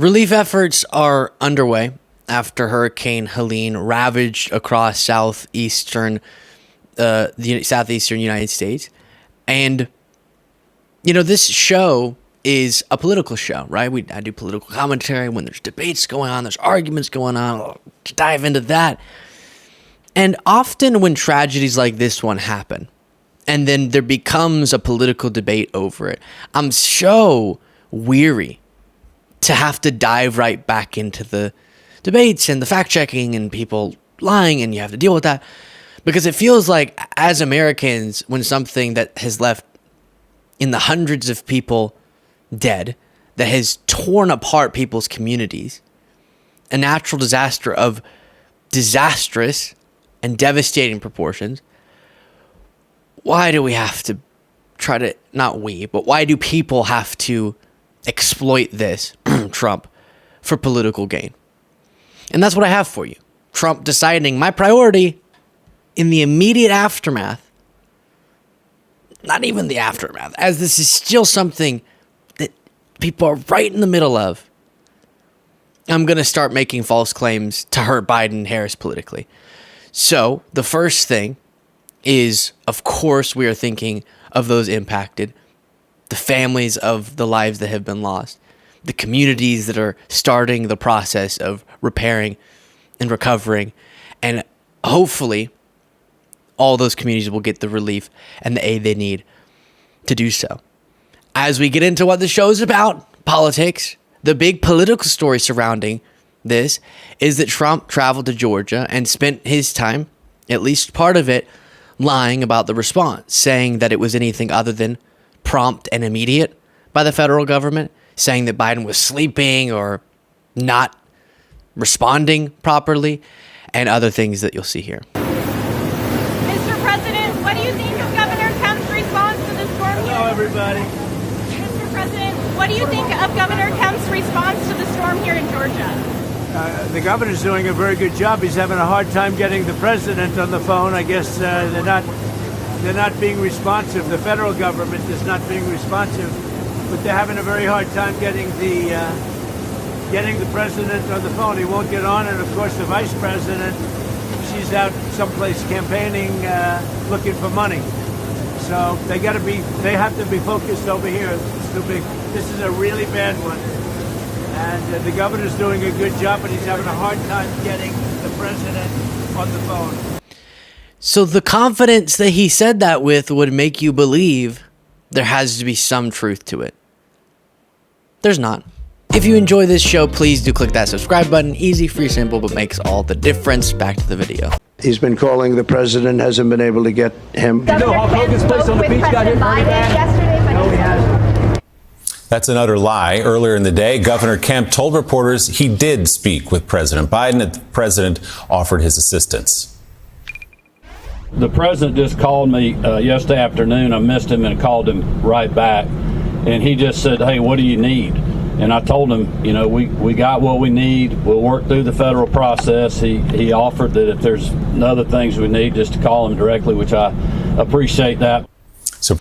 Relief efforts are underway after Hurricane Helene ravaged across southeastern United States. And, you know, this show is a political show, right? I do political commentary when there's debates going on, there's arguments going on. I'll dive into that. And often when tragedies like this one happen, and then there becomes a political debate over it, I'm so weary to have to dive right back into the debates and the fact-checking and people lying, and you have to deal with that. Because it feels like, as Americans, when something that has left in the hundreds of people dead, that has torn apart people's communities, a natural disaster of disastrous and devastating proportions, why do we have to try to, not we, but why do people have to exploit this, Trump, for political gain? And that's what I have for you. Trump deciding my priority in the immediate aftermath, not even the aftermath, as this is still something that people are right in the middle of. I'm going to start making false claims to hurt Biden and Harris politically. So the first thing is, of course, we are thinking of those impacted, the families of the lives that have been lost, the communities that are starting the process of repairing and recovering, and hopefully all those communities will get the relief and the aid they need to do so. As we get into what the show is about, politics, the big political story surrounding this is that Trump traveled to Georgia and spent his time, at least part of it, lying about the response, saying that it was anything other than prompt and immediate by the federal government, saying that Biden was sleeping or not responding properly, and other things that you'll see here. Mr. President, what do you think of Governor Kemp's response to the storm here? Hello, everybody. Mr. President, what do you think of Governor Kemp's response to the storm here in Georgia? The governor's doing a very good job. He's having a hard time getting the president on the phone. I guess they're not being responsive. The federal government is not being responsive, but they're having a very hard time getting the president on the phone. He won't get on, and of course the vice president, she's out someplace campaigning, looking for money. So they have to be focused over here. It's too big. This is a really bad one. And the governor's doing a good job, but he's having a hard time getting the president on the phone. So the confidence that he said that with would make you believe there has to be some truth to it. There's not. If you enjoy this show, please do click that subscribe button. Easy, free, simple, but makes all the difference. Back to the video. He's been calling the president, hasn't been able to get him. Governor Hulk Hogan's place on the beach got hit pretty bad. No, he hasn't. That's an utter lie. Earlier in the day, Governor Kemp told reporters he did speak with President Biden and the president offered his assistance. The president just called me yesterday afternoon. I missed him and called him right back. And he just said, hey, what do you need? And I told him, you know, we got what we need. We'll work through the federal process. He offered that if there's other things we need, just to call him directly, which I appreciate that. So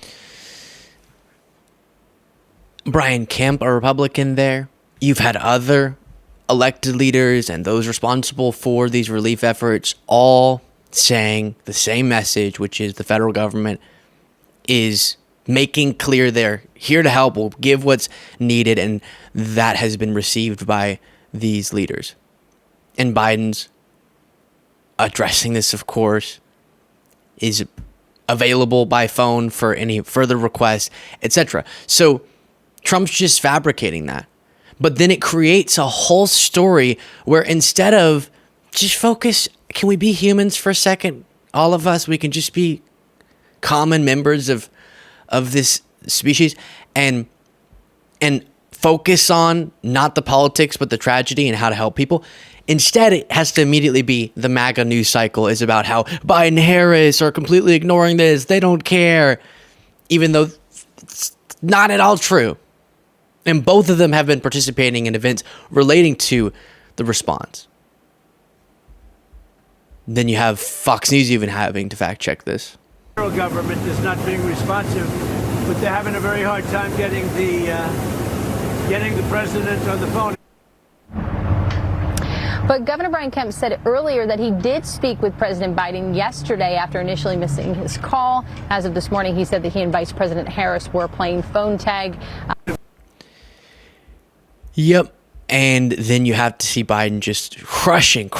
Brian Kemp, a Republican there. You've had other elected leaders and those responsible for these relief efforts all saying the same message, which is the federal government is making clear they're here to help, will give what's needed, and that has been received by these leaders. And Biden's addressing this, of course, is available by phone for any further requests, etc. So Trump's just fabricating that. But then it creates a whole story where instead of just focus, can we be humans for a second? All of us, we can just be common members of this species and focus on not the politics, but the tragedy and how to help people. Instead, it has to immediately be the MAGA news cycle is about how Biden and Harris are completely ignoring this. They don't care, even though it's not at all true. And both of them have been participating in events relating to the response. Then you have Fox News even having to fact check this. The federal government is not being responsive, but they're having a very hard time getting the president on the phone. But Governor Brian Kemp said earlier that he did speak with President Biden yesterday after initially missing his call. As of this morning, he said that he and Vice President Harris were playing phone tag. Yep. And then you have to see Biden just crushing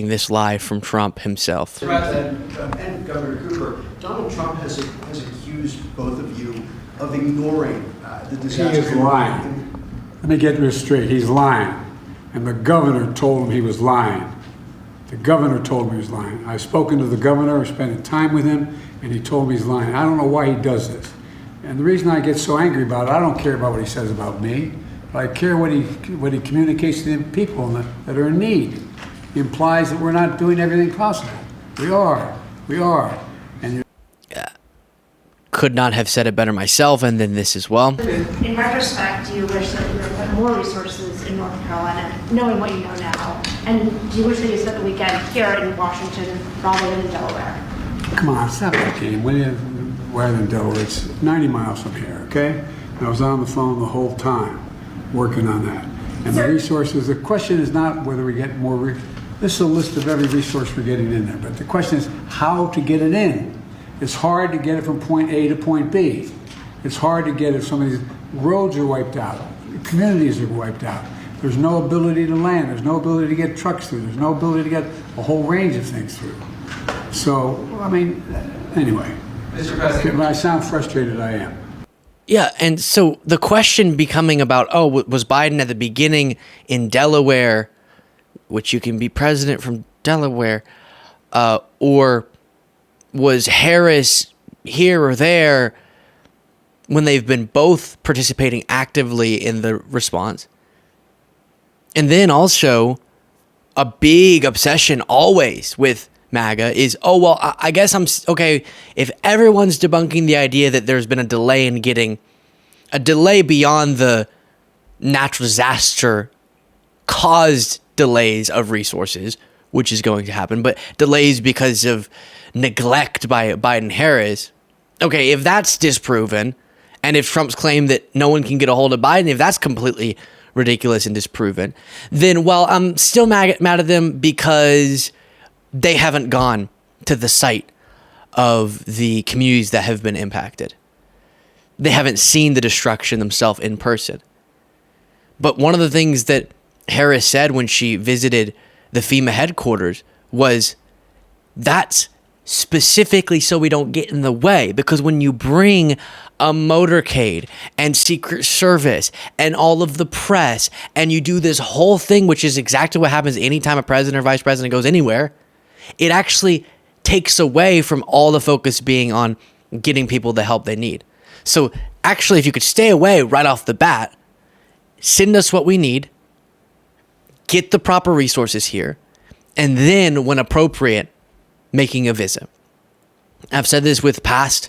this lie from Trump himself. And Governor Cooper, Donald Trump has accused both of you of ignoring the disaster. He is lying. Let me get this straight. He's lying. And the governor told him he was lying. The governor told me he was lying. I've spoken to the governor, spending time with him, and he told me he's lying. I don't know why he does this. And the reason I get so angry about it, I don't care about what he says about me. I care what he communicates to the people that are in need. He implies that we're not doing everything possible. We are. And could not have said it better myself, and then this as well. In retrospect, do you wish that you would put more resources in North Carolina, knowing what you know now? And do you wish that you spent the weekend here in Washington rather than in Delaware? Come on, stop that game. Rather than Delaware, it's 90 miles from here, okay? And I was on the phone the whole time, working on that. And the resources, the question is not whether we get more, this is a list of every resource we're getting in there, but the question is how to get it in. It's hard to get it from point A to point B. It's hard to get it, some of these roads are wiped out, communities are wiped out. There's no ability to land, there's no ability to get trucks through, there's no ability to get a whole range of things through. So, I mean, anyway, Mr. President, when I sound frustrated, I am. Yeah, and so the question becoming about, was Biden at the beginning in Delaware, which you can be president from Delaware, or was Harris here or there when they've been both participating actively in the response? And then also a big obsession always with MAGA is, I guess I'm okay if everyone's debunking the idea that there's been a delay in getting a delay beyond the natural disaster caused delays of resources, which is going to happen, but delays because of neglect by Biden-Harris. Okay, if that's disproven, and if Trump's claim that no one can get a hold of Biden, if that's completely ridiculous and disproven, then, I'm still mad at them because they haven't gone to the site of the communities that have been impacted. They haven't seen the destruction themselves in person. But one of the things that Harris said when she visited the FEMA headquarters was that's specifically so we don't get in the way, because when you bring a motorcade and Secret Service and all of the press and you do this whole thing, which is exactly what happens anytime a president or vice president goes anywhere, it actually takes away from all the focus being on getting people the help they need. So actually, if you could stay away right off the bat, send us what we need, get the proper resources here, and then when appropriate, making a visit. I've said this with past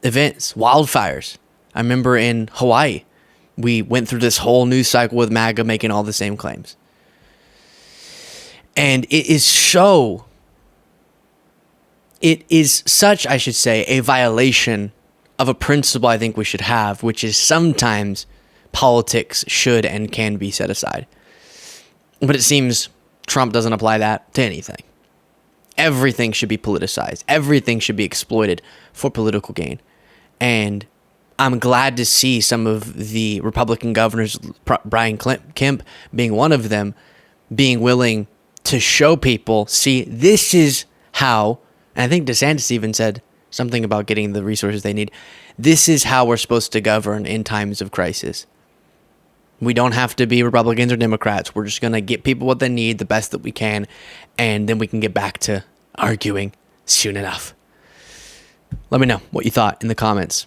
events, wildfires. I remember in Hawaii, we went through this whole news cycle with MAGA making all the same claims. And it is such, I should say, a violation of a principle I think we should have, which is sometimes politics should and can be set aside. But it seems Trump doesn't apply that to anything. Everything should be politicized. Everything should be exploited for political gain. And I'm glad to see some of the Republican governors, Brian Kemp being one of them, being willing to show people, see, this is how, and I think DeSantis even said something about getting the resources they need. This is how we're supposed to govern in times of crisis. We don't have to be Republicans or Democrats. We're just going to get people what they need, the best that we can, and then we can get back to arguing soon enough. Let me know what you thought in the comments.